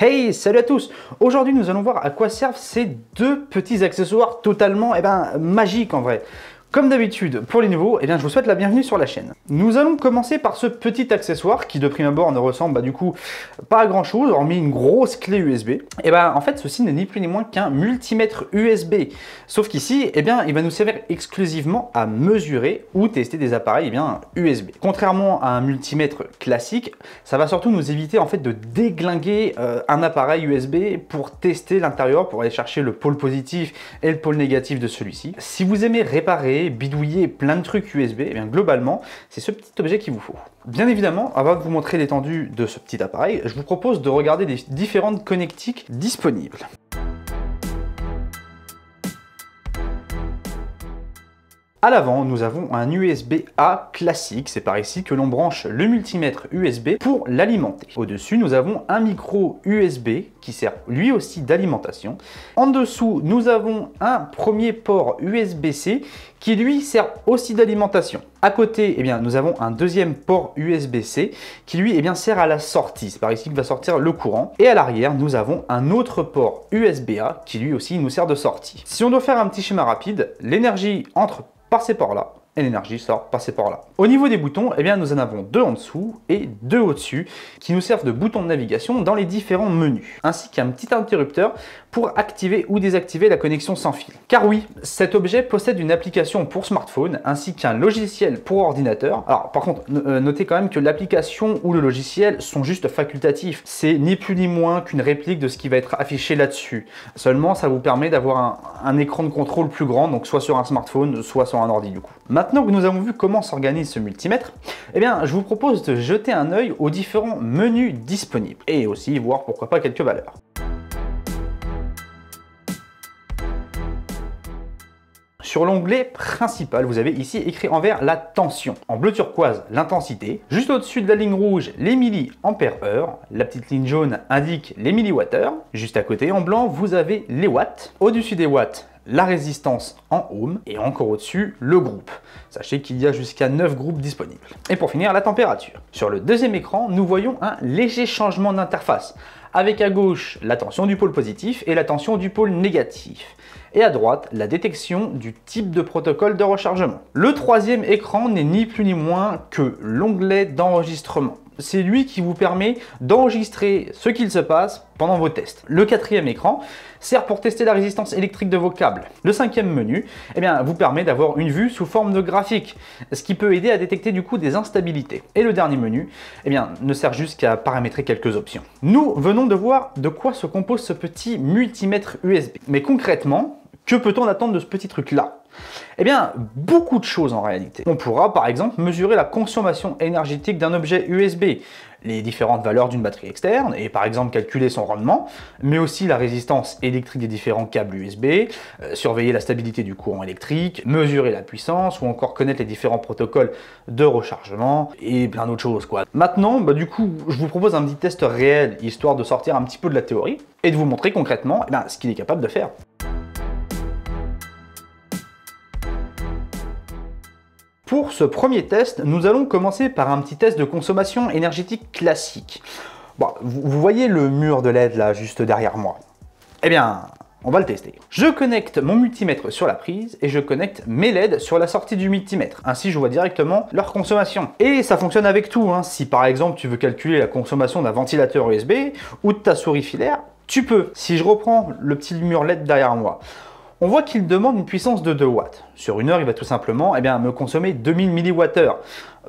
Hey, salut à tous! Aujourd'hui, nous allons voir à quoi servent ces deux petits accessoires totalement magiques en vrai. Comme d'habitude, pour les nouveaux, je vous souhaite la bienvenue sur la chaîne. Nous allons commencer par ce petit accessoire qui de prime abord ne ressemble du coup pas à grand chose, hormis une grosse clé USB. En fait, ceci n'est ni plus ni moins qu'un multimètre USB. Sauf qu'ici, il va nous servir exclusivement à mesurer ou tester des appareils USB. Contrairement à un multimètre classique, ça va surtout nous éviter en fait de déglinguer un appareil USB pour tester l'intérieur, pour aller chercher le pôle positif et le pôle négatif de celui-ci. Si vous aimez réparer, bidouiller plein de trucs USB, globalement, c'est ce petit objet qu'il vous faut. Bien évidemment, avant de vous montrer l'étendue de ce petit appareil, je vous propose de regarder les différentes connectiques disponibles. À l'avant, nous avons un USB-A classique, c'est par ici que l'on branche le multimètre USB pour l'alimenter. Au-dessus, nous avons un micro USB qui sert lui aussi d'alimentation. En dessous, nous avons un premier port USB-C qui lui sert aussi d'alimentation. À côté, nous avons un deuxième port USB-C qui lui sert à la sortie. C'est par ici que va sortir le courant. Et à l'arrière, nous avons un autre port USB-A qui lui aussi nous sert de sortie. Si on doit faire un petit schéma rapide, l'énergie entre par ces ports-là, et l'énergie sort par ces ports-là. Au niveau des boutons, nous en avons deux en dessous et deux au-dessus qui nous servent de boutons de navigation dans les différents menus, ainsi qu'un petit interrupteur pour activer ou désactiver la connexion sans fil. Car oui, cet objet possède une application pour smartphone ainsi qu'un logiciel pour ordinateur. Alors par contre, notez quand même que l'application ou le logiciel sont juste facultatifs. C'est ni plus ni moins qu'une réplique de ce qui va être affiché là-dessus. Seulement, ça vous permet d'avoir un écran de contrôle plus grand, donc soit sur un smartphone, soit sur un ordi du coup. Maintenant que nous avons vu comment s'organise ce multimètre, je vous propose de jeter un œil aux différents menus disponibles et aussi voir pourquoi pas quelques valeurs. Sur l'onglet principal, vous avez ici écrit en vert la tension. En bleu turquoise, l'intensité. Juste au-dessus de la ligne rouge, les milliampères-heure. La petite ligne jaune indique les milliwattheures. Juste à côté, en blanc, vous avez les watts. Au-dessus des watts, la résistance en ohm et encore au-dessus, le groupe. Sachez qu'il y a jusqu'à 9 groupes disponibles. Et pour finir, la température. Sur le deuxième écran, nous voyons un léger changement d'interface. Avec à gauche la tension du pôle positif et la tension du pôle négatif. Et à droite, la détection du type de protocole de rechargement. Le troisième écran n'est ni plus ni moins que l'onglet d'enregistrement. C'est lui qui vous permet d'enregistrer ce qu'il se passe pendant vos tests. Le quatrième écran sert pour tester la résistance électrique de vos câbles. Le cinquième menu vous permet d'avoir une vue sous forme de graphique, ce qui peut aider à détecter du coup des instabilités. Et le dernier menu ne sert juste qu'à paramétrer quelques options. Nous venons de voir de quoi se compose ce petit multimètre USB. Mais concrètement, que peut-on attendre de ce petit truc-là? Beaucoup de choses en réalité. On pourra par exemple mesurer la consommation énergétique d'un objet USB, les différentes valeurs d'une batterie externe et par exemple calculer son rendement, mais aussi la résistance électrique des différents câbles USB, surveiller la stabilité du courant électrique, mesurer la puissance ou encore connaître les différents protocoles de rechargement et plein d'autres choses quoi. Maintenant, du coup, je vous propose un petit test réel histoire de sortir un petit peu de la théorie et de vous montrer concrètement ce qu'il est capable de faire. Pour ce premier test, nous allons commencer par un petit test de consommation énergétique classique. Vous voyez le mur de LED là, juste derrière moi? On va le tester. Je connecte mon multimètre sur la prise et je connecte mes LED sur la sortie du multimètre. Ainsi, je vois directement leur consommation. Et ça fonctionne avec tout. Si par exemple, tu veux calculer la consommation d'un ventilateur USB ou de ta souris filaire, tu peux. Si je reprends le petit mur LED derrière moi, on voit qu'il demande une puissance de 2 watts. Sur une heure, il va tout simplement me consommer 2000 mAh,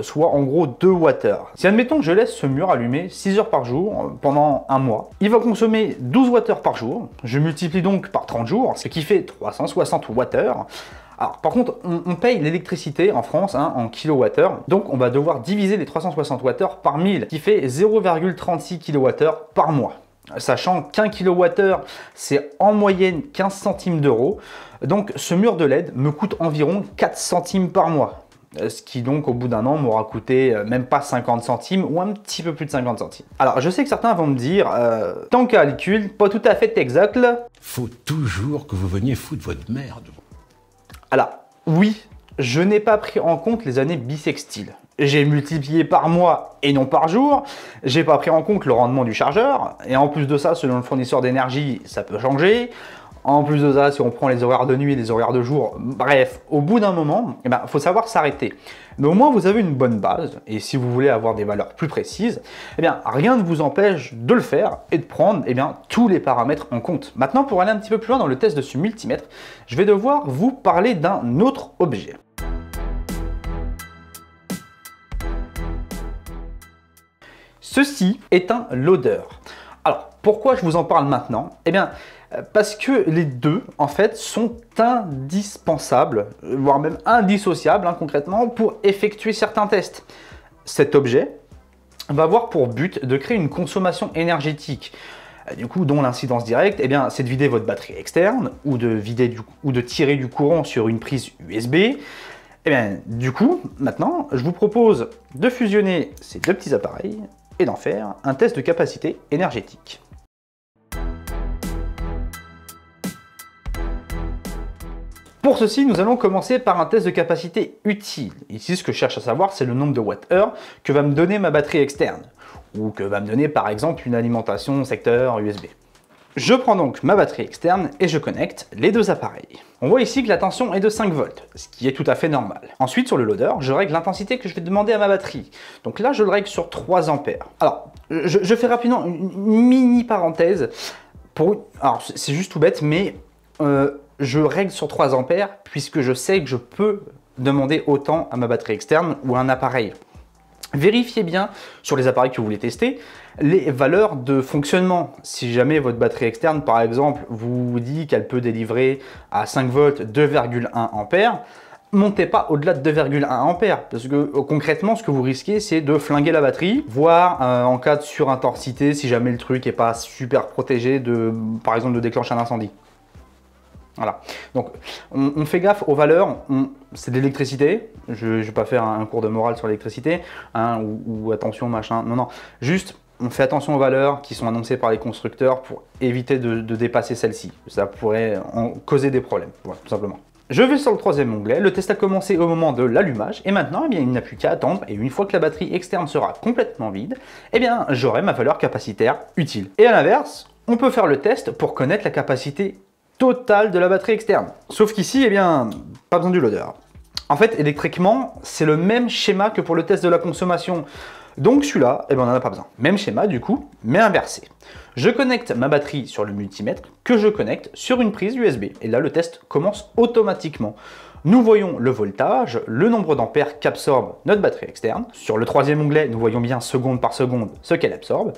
soit en gros 2 Wh. Si admettons que je laisse ce mur allumé 6 heures par jour pendant un mois, il va consommer 12 Wh par jour. Je multiplie donc par 30 jours, ce qui fait 360 Wh. Alors par contre, on paye l'électricité en France en kWh, donc on va devoir diviser les 360 Wh par 1000, qui fait 0,36 kWh par mois. Sachant qu'un kWh, c'est en moyenne 15 centimes d'euros. Donc ce mur de LED me coûte environ 4 centimes par mois. Ce qui donc au bout d'un an m'aura coûté même pas 50 centimes ou un petit peu plus de 50 centimes. Alors je sais que certains vont me dire, tant calcul, pas tout à fait exact là. Faut toujours que vous veniez foutre votre merde. Alors oui, je n'ai pas pris en compte les années bissextiles. J'ai multiplié par mois et non par jour. J'ai pas pris en compte le rendement du chargeur. Et en plus de ça, selon le fournisseur d'énergie, ça peut changer. En plus de ça, si on prend les horaires de nuit et les horaires de jour, bref, au bout d'un moment, faut savoir s'arrêter. Mais au moins, vous avez une bonne base. Et si vous voulez avoir des valeurs plus précises, rien ne vous empêche de le faire et de prendre tous les paramètres en compte. Maintenant, pour aller un petit peu plus loin dans le test de ce multimètre, je vais devoir vous parler d'un autre objet. Ceci est un loader. Alors, pourquoi je vous en parle maintenant? Parce que les deux, en fait, sont indispensables, voire même indissociables, concrètement, pour effectuer certains tests. Cet objet va avoir pour but de créer une consommation énergétique, dont l'incidence directe, c'est de vider votre batterie externe, ou de tirer du courant sur une prise USB. Maintenant, je vous propose de fusionner ces deux petits appareils et d'en faire un test de capacité énergétique. Pour ceci, nous allons commencer par un test de capacité utile. Ici, ce que je cherche à savoir, c'est le nombre de watts-heure que va me donner ma batterie externe, ou que va me donner par exemple une alimentation secteur USB. Je prends donc ma batterie externe et je connecte les deux appareils. On voit ici que la tension est de 5 volts, ce qui est tout à fait normal. Ensuite, sur le loader, je règle l'intensité que je vais demander à ma batterie. Donc là, je le règle sur 3 ampères. Alors, je fais rapidement une mini parenthèse. Alors, c'est juste tout bête, mais je règle sur 3 ampères puisque je sais que je peux demander autant à ma batterie externe ou à un appareil. Vérifiez bien sur les appareils que vous voulez tester les valeurs de fonctionnement. Si jamais votre batterie externe, par exemple, vous dit qu'elle peut délivrer à 5 volts 2,1 ampères, montez pas au-delà de 2,1 ampères parce que concrètement, ce que vous risquez, c'est de flinguer la batterie, voire en cas de surintensité, si jamais le truc n'est pas super protégé, par exemple, de déclencher un incendie. Voilà, donc on fait gaffe aux valeurs, c'est de l'électricité, je ne vais pas faire un cours de morale sur l'électricité, ou attention machin, non, juste on fait attention aux valeurs qui sont annoncées par les constructeurs pour éviter de dépasser celles-ci, ça pourrait en causer des problèmes, voilà, tout simplement. Je vais sur le 3e onglet, le test a commencé au moment de l'allumage, et maintenant il n'a plus qu'à attendre, et une fois que la batterie externe sera complètement vide, j'aurai ma valeur capacitaire utile. Et à l'inverse, on peut faire le test pour connaître la capacité totale de la batterie externe. Sauf qu'ici, pas besoin du loader. En fait, électriquement, c'est le même schéma que pour le test de la consommation. Donc celui-là, on n'en a pas besoin. Même schéma du coup, mais inversé. Je connecte ma batterie sur le multimètre que je connecte sur une prise USB. Et là, le test commence automatiquement. Nous voyons le voltage, le nombre d'ampères qu'absorbe notre batterie externe. Sur le 3e onglet, nous voyons bien seconde par seconde ce qu'elle absorbe.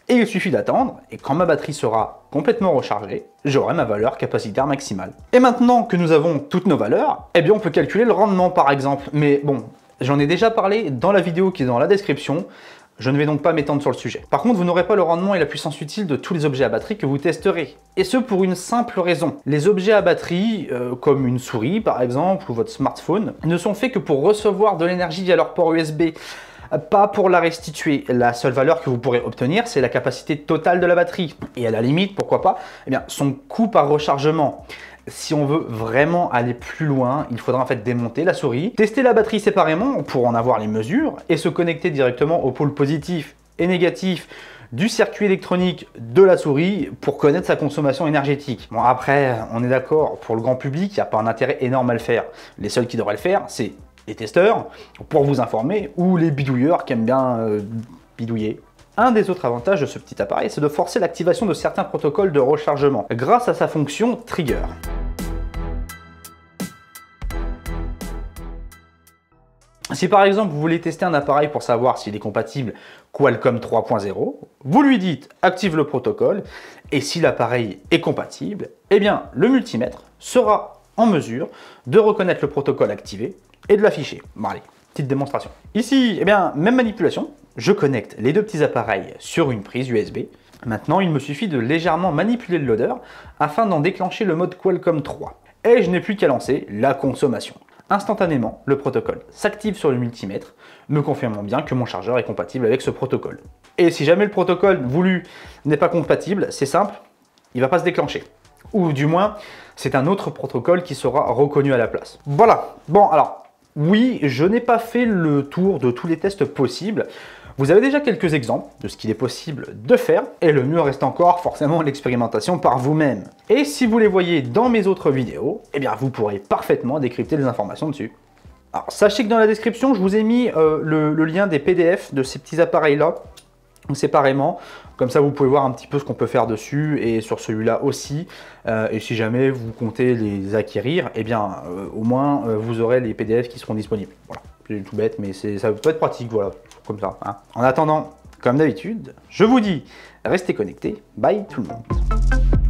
Et il suffit d'attendre, et quand ma batterie sera complètement rechargée, j'aurai ma valeur capacitaire maximale. Et maintenant que nous avons toutes nos valeurs, on peut calculer le rendement par exemple. Mais bon, j'en ai déjà parlé dans la vidéo qui est dans la description, je ne vais donc pas m'étendre sur le sujet. Par contre, vous n'aurez pas le rendement et la puissance utile de tous les objets à batterie que vous testerez. Et ce pour une simple raison. Les objets à batterie, comme une souris par exemple, ou votre smartphone, ne sont faits que pour recevoir de l'énergie via leur port USB. Pas pour la restituer. La seule valeur que vous pourrez obtenir, c'est la capacité totale de la batterie. Et à la limite, pourquoi pas, son coût par rechargement. Si on veut vraiment aller plus loin, il faudra en fait démonter la souris, tester la batterie séparément pour en avoir les mesures et se connecter directement au pôle positif et négatif du circuit électronique de la souris pour connaître sa consommation énergétique. Bon après, on est d'accord, pour le grand public, il n'y a pas un intérêt énorme à le faire. Les seuls qui devraient le faire, c'est les testeurs, pour vous informer, ou les bidouilleurs qui aiment bien bidouiller. Un des autres avantages de ce petit appareil, c'est de forcer l'activation de certains protocoles de rechargement, grâce à sa fonction trigger. Si par exemple vous voulez tester un appareil pour savoir s'il est compatible Qualcomm 3.0, vous lui dites active le protocole, et si l'appareil est compatible, le multimètre sera en mesure de reconnaître le protocole activé et de l'afficher. Bon allez, petite démonstration. Ici, même manipulation, je connecte les deux petits appareils sur une prise USB. Maintenant, il me suffit de légèrement manipuler le loader afin d'en déclencher le mode Qualcomm 3. Et je n'ai plus qu'à lancer la consommation. Instantanément, le protocole s'active sur le multimètre, me confirmant bien que mon chargeur est compatible avec ce protocole. Et si jamais le protocole voulu n'est pas compatible, c'est simple, il ne va pas se déclencher. Ou du moins, c'est un autre protocole qui sera reconnu à la place. Voilà. Bon, alors, Oui, je n'ai pas fait le tour de tous les tests possibles. Vous avez déjà quelques exemples de ce qu'il est possible de faire, et le mieux reste encore forcément l'expérimentation par vous-même. Et si vous les voyez dans mes autres vidéos, eh bien vous pourrez parfaitement décrypter les informations dessus. Alors sachez que dans la description, je vous ai mis le lien des PDF de ces petits appareils-là, séparément. Comme ça, vous pouvez voir un petit peu ce qu'on peut faire dessus, et sur celui-là aussi. Et si jamais vous comptez les acquérir, eh bien au moins vous aurez les PDF qui seront disponibles. Voilà, c'est tout bête, mais ça peut être pratique, voilà, comme ça. Hein. En attendant, comme d'habitude, je vous dis, restez connectés. Bye tout le monde.